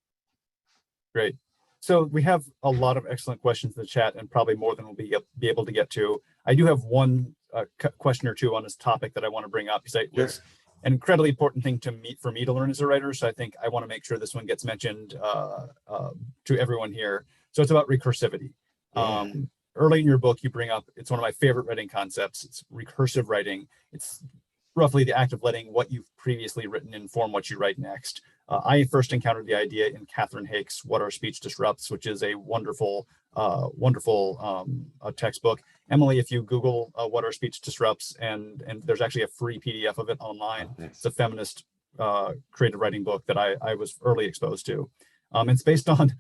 Great. So we have a lot of excellent questions in the chat, and probably more than we'll be able to get to. I do have one question or two on this topic that I want to bring up, because it's an incredibly important thing for me to learn as a writer. So I think I want to make sure this one gets mentioned to everyone here. So it's about recursivity. Yeah. Early in your book, you bring up, it's one of my favorite writing concepts. It's recursive writing. It's roughly the act of letting what you've previously written inform what you write next. I first encountered the idea in Catherine Hake's What Our Speech Disrupts, which is a wonderful textbook. Emily, if you Google What Our Speech Disrupts, and there's actually a free PDF of it online. Oh, nice. It's a feminist creative writing book that I was early exposed to. It's based on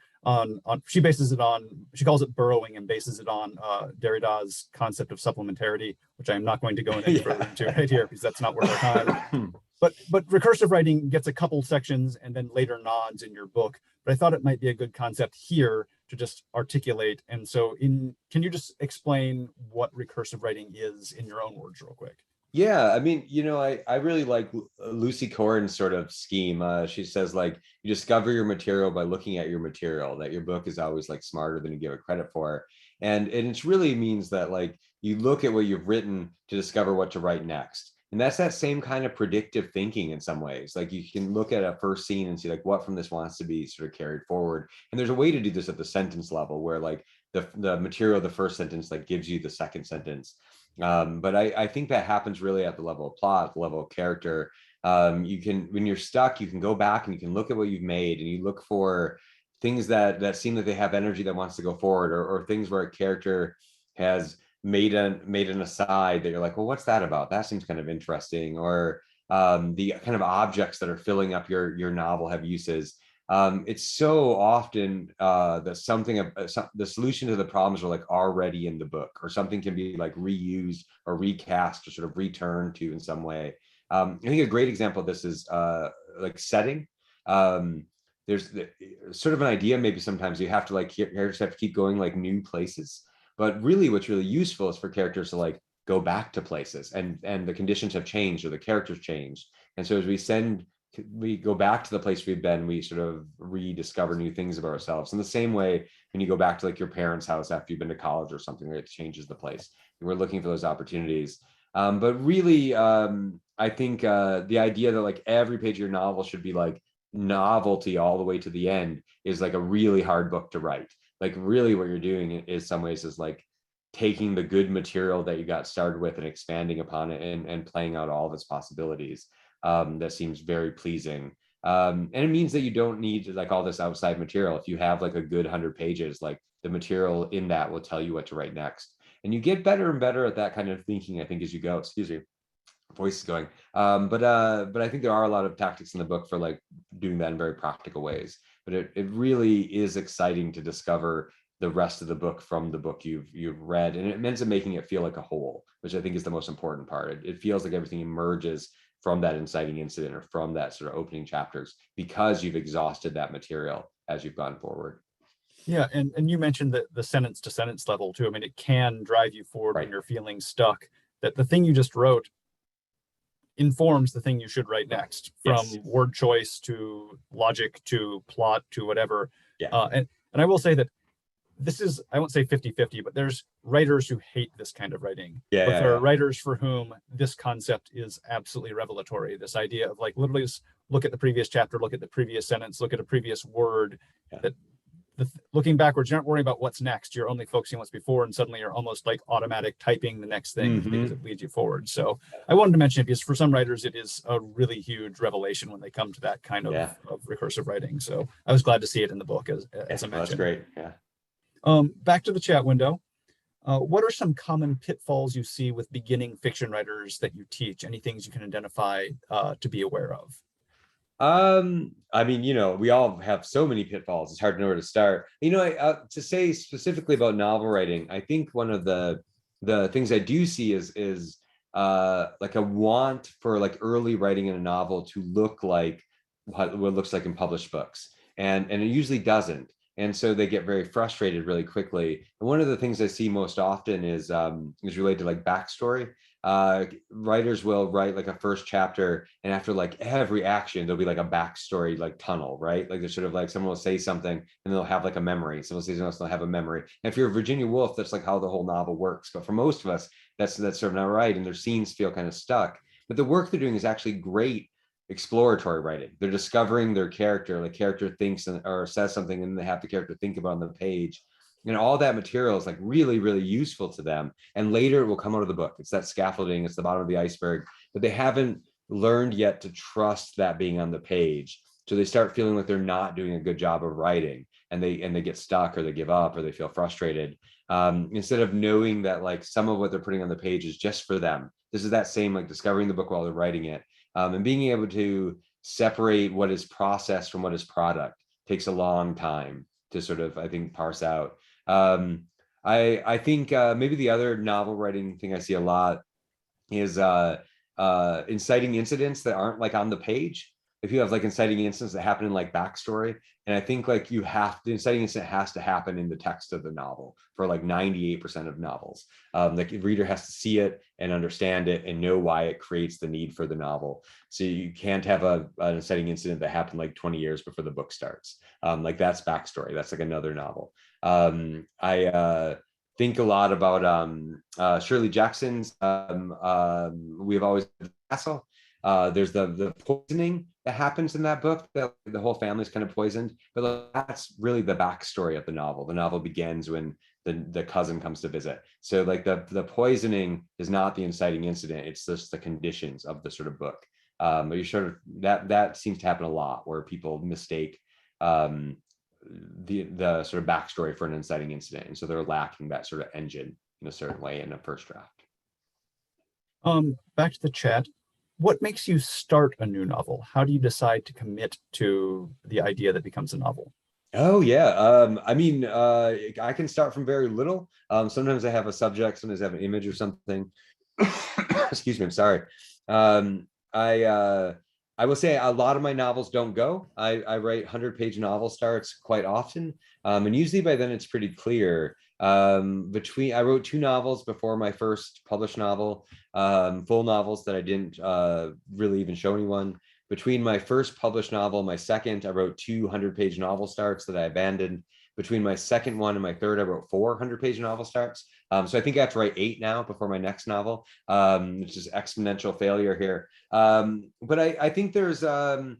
she bases it on, she calls it burrowing and bases it on Derrida's concept of supplementarity, which I'm not going to go any further into right here because that's not worth our time. But recursive writing gets a couple sections and then later nods in your book. But I thought it might be a good concept here to just articulate. And so can you just explain what recursive writing is in your own words real quick? Yeah, I mean, I really like Lucy Corn's sort of scheme. She says like you discover your material by looking at your material, that your book is always like smarter than you give it credit for. And it really means that like you look at what you've written to discover what to write next. And that's that same kind of predictive thinking in some ways. Like you can look at a first scene and see like what from this wants to be sort of carried forward. And there's a way to do this at the sentence level where like the material of the first sentence like gives you the second sentence. But I think that happens really at the level of plot, the level of character. You can, when you're stuck, you can go back and you can look at what you've made and you look for things that seem that they have energy that wants to go forward, or things where a character has made an aside that you're like, well, what's that about? That seems kind of interesting. Or the kind of objects that are filling up your novel have uses. It's so often that something the solution to the problems are like already in the book, or something can be like reused or recast or sort of returned to in some way. I think a great example of this is like setting. There's sort of an idea, maybe sometimes you have to like characters have to keep going like new places, but really what's really useful is for characters to like go back to places, and the conditions have changed or the characters changed. And so as we go back to the place we've been, we sort of rediscover new things about ourselves. In the same way, when you go back to like your parents' house after you've been to college or something, it changes the place. We're looking for those opportunities. But really, I think the idea that like every page of your novel should be like novelty all the way to the end is like a really hard book to write. Like really what you're doing is some ways is like taking the good material that you got started with and expanding upon it and playing out all of its possibilities. That seems very pleasing. And it means that you don't need like all this outside material. If you have like a good 100 pages, like the material in that will tell you what to write next. And you get better and better at that kind of thinking, I think, as you go. Excuse me, voice is going. But I think there are a lot of tactics in the book for like doing that in very practical ways. But it really is exciting to discover the rest of the book from the book you've read, and it ends up making it feel like a whole, which I think is the most important part. It feels like everything emerges from that inciting incident or from that sort of opening chapters because you've exhausted that material as you've gone forward. Yeah, and you mentioned that the sentence to sentence level too. I mean, it can drive you forward Right. when you're feeling stuck. That the thing you just wrote informs the thing you should write next, from Yes. word choice to logic to plot to whatever. Yeah. And I will say that this is, I won't say 50-50, but there's writers who hate this kind of writing. Yeah, But yeah, there yeah. are writers for whom this concept is absolutely revelatory. This idea of like literally just look at the previous chapter, look at the previous sentence, look at a previous word. Yeah. That looking backwards, you're not worrying about what's next. You're only focusing on what's before, and suddenly you're almost like automatic typing the next thing because it leads you forward. So I wanted to mention it because for some writers, it is a really huge revelation when they come to that kind of recursive writing. So I was glad to see it in the book, as I mentioned. That's great. Yeah. Back to the chat window. What are some common pitfalls you see with beginning fiction writers that you teach? Any things you can identify to be aware of? I mean, we all have so many pitfalls. It's hard to know where to start. To say specifically about novel writing, I think one of the things I do see is like a want for like early writing in a novel to look like what it looks like in published books, and it usually doesn't. And so they get very frustrated really quickly. And one of the things I see most often is related to like backstory. Writers will write like a first chapter, and after like every action, there'll be like a backstory like tunnel, right? Like there's sort of like someone will say something and they'll have like a memory. Someone will say something else, they'll have a memory. And if you're Virginia Woolf, that's like how the whole novel works. But for most of us, that's sort of not right, and their scenes feel kind of stuck. But the work they're doing is actually great exploratory writing. They're discovering their character. The character thinks or says something, and they have the character think about on the page. And all that material is like really, really useful to them. And later it will come out of the book. It's that scaffolding, it's the bottom of the iceberg, but they haven't learned yet to trust that being on the page. So they start feeling like they're not doing a good job of writing, and they get stuck, or they give up, or they feel frustrated. Instead of knowing that like some of what they're putting on the page is just for them. This is that same like discovering the book while they're writing it. And being able to separate what is process from what is product takes a long time to sort of, I think, parse out. I think maybe the other novel writing thing I see a lot is inciting incidents that aren't like on the page. If you have like inciting incidents that happen in like backstory, and I think like the inciting incident has to happen in the text of the novel for like 98% of novels. The reader has to see it and understand it and know why it creates the need for the novel. So you can't have an inciting incident that happened like 20 years before the book starts. Like that's backstory. That's like another novel. think a lot about Shirley Jackson's We've Always Been the Castle. There's the poisoning that happens in that book, that the whole family's kind of poisoned, but that's really the backstory of the novel. The novel begins when the cousin comes to visit. So like the poisoning is not the inciting incident, it's just the conditions of the sort of book. But you sort of that seems to happen a lot, where people mistake the sort of backstory for an inciting incident, and so they're lacking that sort of engine in a certain way in a first draft. Back to the chat. What makes you start a new novel? How do you decide to commit to the idea that becomes a novel? Oh yeah, I mean, I can start from very little. Sometimes I have a subject, sometimes I have an image or something. Excuse me, I'm sorry. I will say a lot of my novels don't go. I write 100-page novel starts quite often, and usually by then it's pretty clear. I wrote 2 novels before my first published novel, full novels that I didn't really even show anyone. Between my first published novel and my second, I wrote 200-page novel starts that I abandoned. Between my second one and my third, I wrote 400-page novel starts. So I think I have to write 8 now before my next novel, which is exponential failure here. But I think there's a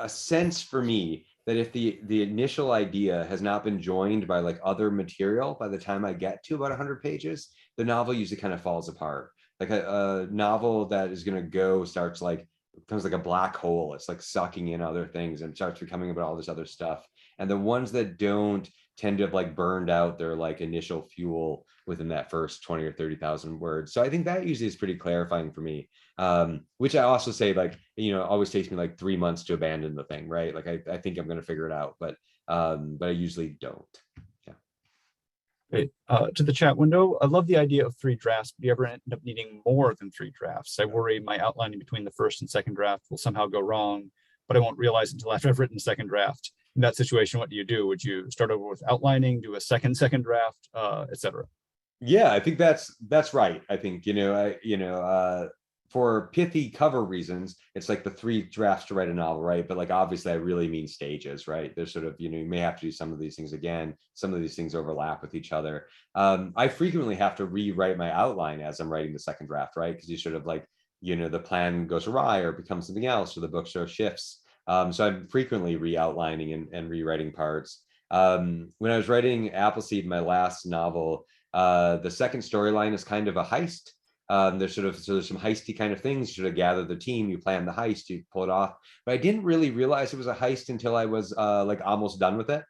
sense for me that if the initial idea has not been joined by like other material by the time I get to about 100 pages, the novel usually kind of falls apart. Like a novel that is going to go starts like becomes like a black hole. It's like sucking in other things and starts becoming about all this other stuff. And the ones that don't tend to have like burned out their like initial fuel within that first 20 or 30,000 words. So I think that usually is pretty clarifying for me. Which I also say, like, you know, always takes me like 3 months to abandon the thing, right? Like I think I'm going to figure it out, but I usually don't. Okay. To the chat window, I love the idea of 3 drafts, but do you ever end up needing more than 3 drafts? I worry my outlining between the first and second draft will somehow go wrong, but I won't realize until after I've written the second draft. In that situation, what do? Would you start over with outlining, do a second draft, etc.? Yeah, I think that's right. I think, for pithy cover reasons, it's like the 3 drafts to write a novel, right? But like obviously I really mean stages, right? There's sort of, you may have to do some of these things again. Some of these things overlap with each other. I frequently have to rewrite my outline as I'm writing the second draft, right? Because you sort of like, the plan goes awry or becomes something else, or the book sort of shifts. So I'm frequently re-outlining and rewriting parts. When I was writing Appleseed, my last novel, the second storyline is kind of a heist. There's some heisty kind of things. You sort of gather the team, you plan the heist, you pull it off. But I didn't really realize it was a heist until I was like almost done with it.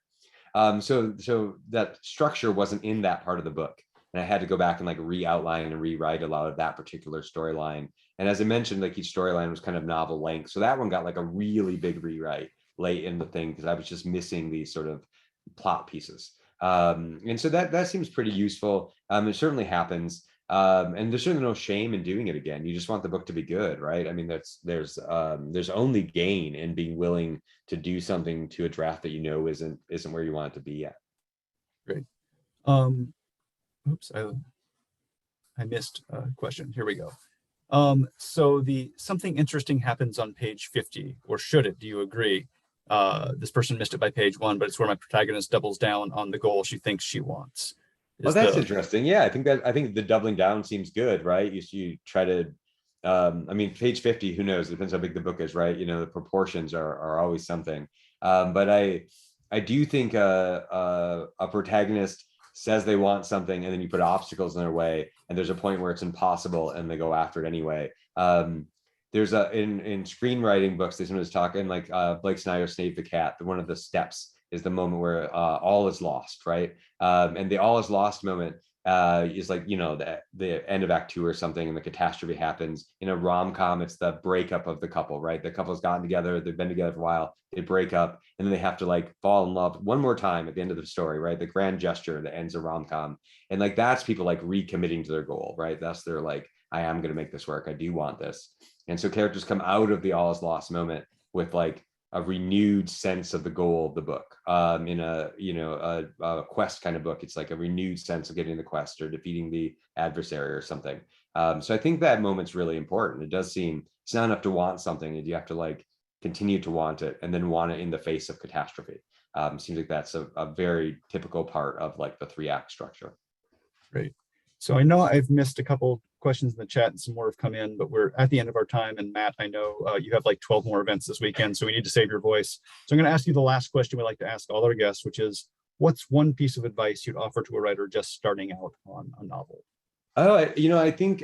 So that structure wasn't in that part of the book, and I had to go back and like re-outline and rewrite a lot of that particular storyline. And as I mentioned, like each storyline was kind of novel length, so that one got like a really big rewrite late in the thing because I was just missing these sort of plot pieces. And so that seems pretty useful. It certainly happens. And there's certainly no shame in doing it again. You just want the book to be good, right? I mean, there's only gain in being willing to do something to a draft that isn't where you want it to be yet. Great. Oops, I missed a question. Here we go. So the something interesting happens on page 50, or should it? Do you agree? This person missed it by page 1, but it's where my protagonist doubles down on the goal she thinks she wants. Well, that's interesting. Yeah, I think the doubling down seems good, right? You try to, I mean, page 50, who knows? It depends how big the book is, right? The proportions are always something. But I do think a protagonist says they want something, and then you put obstacles in their way, and there's a point where it's impossible, and they go after it anyway. There's in screenwriting books, they sometimes talk, and like Blake Snyder's Snape the Cat, one of the steps is the moment where all is lost, right? And the all is lost moment is like, the end of act 2 or something, and the catastrophe happens. In a rom-com, it's the breakup of the couple, right? The couple's gotten together, they've been together for a while, they break up, and then they have to like fall in love one more time at the end of the story, right? The grand gesture that ends a rom-com. And like that's people like recommitting to their goal, right? That's their like, I am going to make this work, I do want this. And so characters come out of the all is lost moment with like a renewed sense of the goal of the book. In a quest kind of book, it's like a renewed sense of getting the quest or defeating the adversary or something. So I think that moment's really important. It does seem it's not enough to want something, you have to like continue to want it, and then want it in the face of catastrophe. Seems like that's a very typical part of like the 3-act structure. Great. So I know I've missed a couple questions in the chat and some more have come in, but we're at the end of our time. And Matt, I know you have like 12 more events this weekend, so we need to save your voice. So I'm going to ask you the last question we like to ask all our guests, which is, what's one piece of advice you'd offer to a writer just starting out on a novel? Oh, I think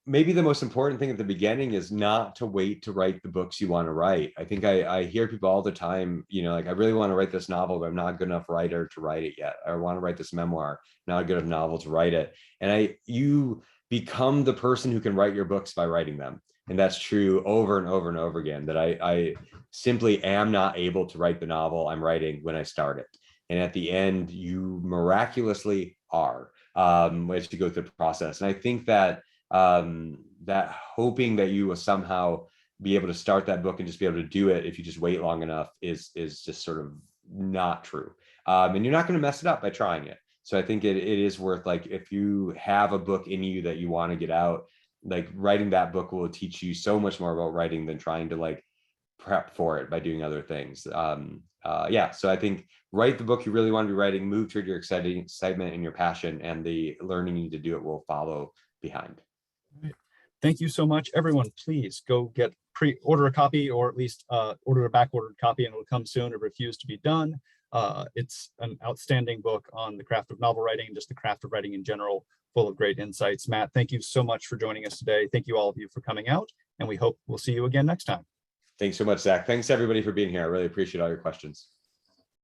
maybe the most important thing at the beginning is not to wait to write the books you want to write. I think I hear people all the time, like, I really want to write this novel, but I'm not a good enough writer to write it yet. I want to write this memoir, not a good enough novel to write it. And you become the person who can write your books by writing them. And that's true over and over and over again, that I simply am not able to write the novel I'm writing when I start it. And at the end, you miraculously are. As you go through the process. And I think that that hoping that you will somehow be able to start that book and just be able to do it if you just wait long enough is just sort of not true. And you're not going to mess it up by trying it. So I think it is worth, like, if you have a book in you that you want to get out, like, writing that book will teach you so much more about writing than trying to like prep for it by doing other things. So I think write the book you really want to be writing, move toward your excitement and your passion, and the learning you need to do it will follow behind. Thank you so much, everyone. Please go order a copy, or at least order a back-ordered copy, and it'll come soon. It Refused to Be Done. It's an outstanding book on the craft of novel writing, just the craft of writing in general, full of great insights. Matt, thank you so much for joining us today. Thank you all of you for coming out, and we hope we'll see you again next time. Thanks so much, Zach. Thanks everybody for being here. I really appreciate all your questions.